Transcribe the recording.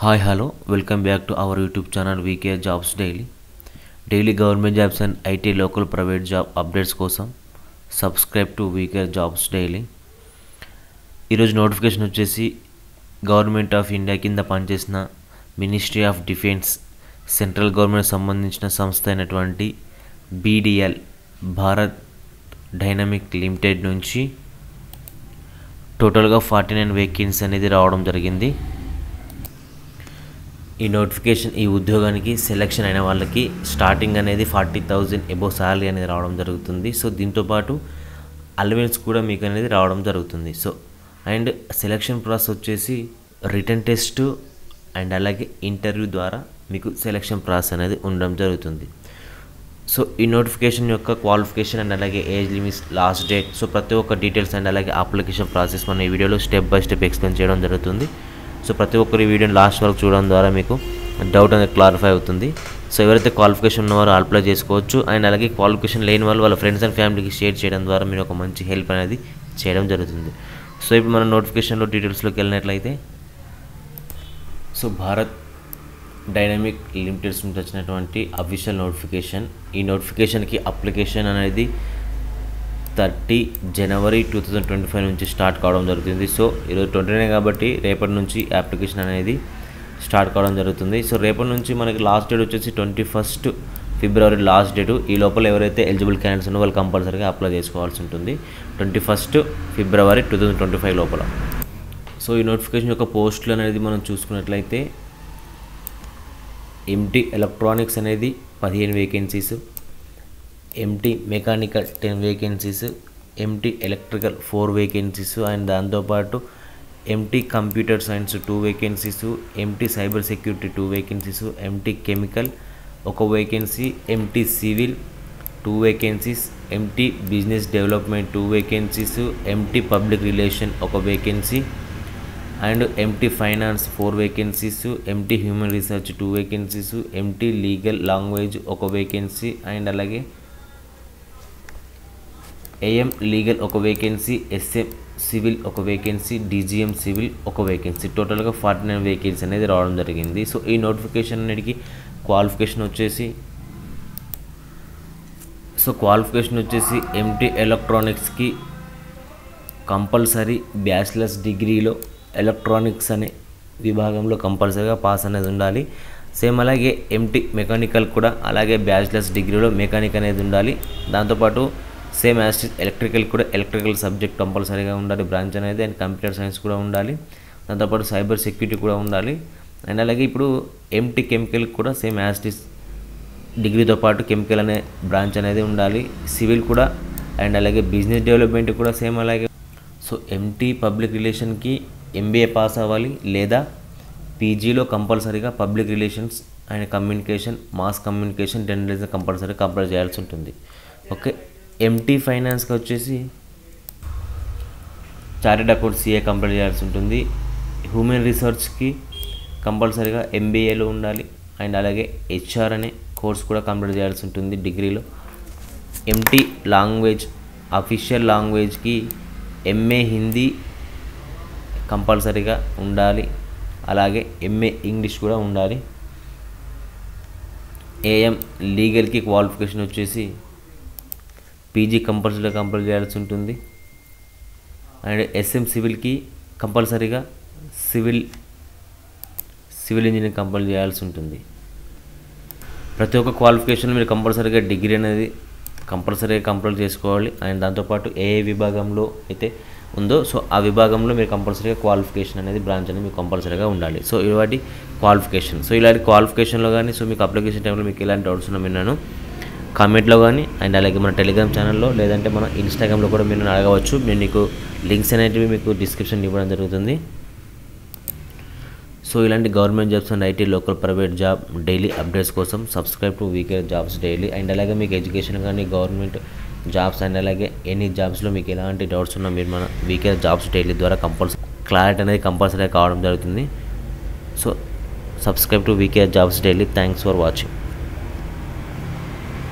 Hi, hello. Welcome back to our YouTube channel VK Jobs Daily. Daily government jobs and IT local private job updates కోసం subscribe to VK jobs daily. ఈరోజు notification వచ్చేసి government of India కింద పనిచేసిన ministry of defence central government సంబంధించిన సంస్థ అయినటువంటి BDL Bharat dynamic limited నుంచి టోటల్గా 49 వేకెన్సీ అనేది రావడం జరిగింది. ఈ నోటిఫికేషన్ ఈ ఉద్యోగానికి సెలెక్షన్ అయిన వాళ్ళకి స్టార్టింగ్ అనేది 40,000 అబోవ్ శాలరీ అనేది రావడం జరుగుతుంది. సో దీంతోపాటు అలవెన్స్ కూడా మీకు అనేది రావడం జరుగుతుంది. సో అండ్ సెలెక్షన్ ప్రాసెస్ వచ్చేసి రిటన్ టెస్ట్ అండ్ అలాగే ఇంటర్వ్యూ ద్వారా మీకు సెలెక్షన్ ప్రాసెస్ అనేది ఉండడం జరుగుతుంది. సో ఈ నోటిఫికేషన్ యొక్క క్వాలిఫికేషన్ అండ్ అలాగే age limits, last date, so ప్రతి ఒక్క డీటెయిల్స్ అండ్ అలాగే అప్లికేషన్ ప్రాసెస్ మన ఈ వీడియోలో స్టెప్ బై స్టెప్ ఎక్స్ప్లెయిన్ చేయడం జరుగుతుంది. సో ప్రతి ఒక్కరి వీడియోని లాస్ట్ వరకు చూడడం ద్వారా మీకు డౌట్ అనేది క్లారిఫై అవుతుంది. సో ఎవరైతే క్వాలిఫికేషన్ ఉన్నవారో అప్లై చేసుకోవచ్చు. అండ్ అలాగే క్వాలిఫికేషన్ లేని వాళ్ళు వాళ్ళ ఫ్రెండ్స్ అండ్ ఫ్యామిలీకి షేర్ చేయడం ద్వారా మీరు ఒక మంచి హెల్ప్ అనేది చేయడం జరుగుతుంది. సో ఇప్పుడు మనం నోటిఫికేషన్లో డీటెయిల్స్లోకి వెళ్ళినట్లయితే, సో భారత్ డైనమిక్ లిమిటెడ్స్ నుంచి వచ్చినటువంటి అఫీషియల్ నోటిఫికేషన్. ఈ నోటిఫికేషన్కి అప్లికేషన్ అనేది 30 జనవరి 2025 నుంచి స్టార్ట్ కావడం జరుగుతుంది. సో ఈరోజు 29 కాబట్టి రేపటి నుంచి అప్లికేషన్ అనేది స్టార్ట్ కావడం జరుగుతుంది. సో రేపటి నుంచి మనకి లాస్ట్ డేట్ వచ్చేసి 21 ఫిబ్రవరి లాస్ట్ డేటు. ఈ లోపల ఎవరైతే ఎలిజిబుల్ క్యాండిడేట్స్ ఉన్నారో వాళ్ళు కంపల్సరీగా అప్లై చేసుకోవాల్సి ఉంటుంది 21 ఫిబ్రవరి 2025 లోపల. సో ఈ నోటిఫికేషన్ యొక్క పోస్టులు అనేది మనం చూసుకున్నట్లయితే MT ఎలక్ట్రానిక్స్ అనేది 15 vacancies, MT mechanical 10 vacancies, MT electrical 4 vacancies, and దాంతోపాటు MT computer science 2 vacancies, MT cyber security 2 vacancies, MT chemical 1 vacancy, MT civil 2 vacancies, MT business development 2 vacancies, MT public relation 1 vacancy, and MT finance 4 vacancies, MT human research 2 vacancies, MT legal language 1 vacancy, and అలాగే AM legal 1 vacancy, SM civil 1 vacancy, DGM civil 1 vacancy, టోటల్గా 49 vacancy అనేది రావడం జరిగింది. So ఈ notification అన్నిటికీ qualification వచ్చేసి MT ఎలక్ట్రానిక్స్కి compulsory bachelors డిగ్రీలో electronics అనే విభాగంలో కంపల్సరీగా పాస్ అనేది ఉండాలి. సేమ్ అలాగే MT మెకానికల్ కూడా అలాగే బ్యాచిలర్స్ డిగ్రీలో మెకానిక్ అనేది ఉండాలి. దాంతోపాటు సేమ్ యాజ్ ఎలక్ట్రికల్ కూడా ఎలక్ట్రికల్ సబ్జెక్ట్ కంపల్సరీగా ఉండాలి బ్రాంచ్ అనేది, అండ్ కంప్యూటర్ సైన్స్ కూడా ఉండాలి. దాంతోపాటు సైబర్ సెక్యూరిటీ కూడా ఉండాలి. అండ్ అలాగే ఇప్పుడు MT కెమికల్ కూడా సేమ్ యాజ్ డిగ్రీతో పాటు కెమికల్ అనే బ్రాంచ్ అనేది ఉండాలి. సివిల్ కూడా అండ్ అలాగే బిజినెస్ డెవలప్మెంట్ కూడా సేమ్ అలాగే. సో MT పబ్లిక్ రిలేషన్కి MBA పాస్ అవ్వాలి, లేదా PGలో కంపల్సరీగా public relations and communication, mass communication 10 days కంపల్సరీగా కంప్లీట్ చేయాల్సి ఉంటుంది. ఓకే, MT ఫైనాన్స్కి వచ్చేసి చార్టెడ్ అకౌంట్ CA కంప్లీట్ చేయాల్సి ఉంటుంది. హ్యూమన్ రీసెర్చ్కి కంపల్సరీగా MBAలో ఉండాలి, అండ్ అలాగే HR అనే కోర్స్ కూడా కంప్లీట్ చేయాల్సి ఉంటుంది డిగ్రీలో. MT లాంగ్వేజ్ అఫీషియల్ లాంగ్వేజ్కి MA హిందీ కంపల్సరీగా ఉండాలి, అలాగే MA ఇంగ్లీష్ కూడా ఉండాలి. AM లీగల్కి క్వాలిఫికేషన్ వచ్చేసి PG కంపల్సరీగా కంప్లీట్ చేయాల్సి ఉంటుంది, అండ్ SM సివిల్కి కంపల్సరీగా సివిల్ ఇంజనీరింగ్ కంప్లీట్ చేయాల్సి ఉంటుంది. ప్రతి ఒక్క క్వాలిఫికేషన్ మీరు కంపల్సరీగా డిగ్రీ అనేది కంపల్సరీగా కంప్లీట్ చేసుకోవాలి. అండ్ దాంతోపాటు ఏ విభాగంలో అయితే ఉందో సో ఆ విభాగంలో మీరు కంపల్సరీగా క్వాలిఫికేషన్ అనేది బ్రాంచ్ అనేది మీకు కంపల్సరీగా ఉండాలి. సో ఇలాంటి క్వాలిఫికేషన్, సో ఇలాంటి క్వాలిఫికేషన్లో కానీ సో మీకు అప్లికేషన్ టైంలో మీకు ఎలాంటి డౌట్స్ ఉన్నా మీరు నన్ను కామెంట్లో కానీ అండ్ అలాగే మన టెలిగ్రామ్ ఛానల్లో లేదంటే మన ఇన్స్టాగ్రామ్లో కూడా మీరు అడగవచ్చు. నేను మీకు లింక్స్ అనేటివి మీకు డిస్క్రిప్షన్ ఇవ్వడం జరుగుతుంది. సో ఇలాంటి government jobs and IT local private job daily updates కోసం subscribe to VK jobs daily. And అలాగే మీకు ఎడ్యుకేషన్ కానీ గవర్నమెంట్ జాబ్స్ అండ్ అలాగే ఎనీ జాబ్స్లో మీకు ఎలాంటి డౌట్స్ ఉన్నా మీరు మన వీకే జాబ్స్ డైలీ ద్వారా క్లారిటీ అనేది కంపల్సరీ కావడం జరుగుతుంది. So subscribe to VK jobs daily. Thanks for watching.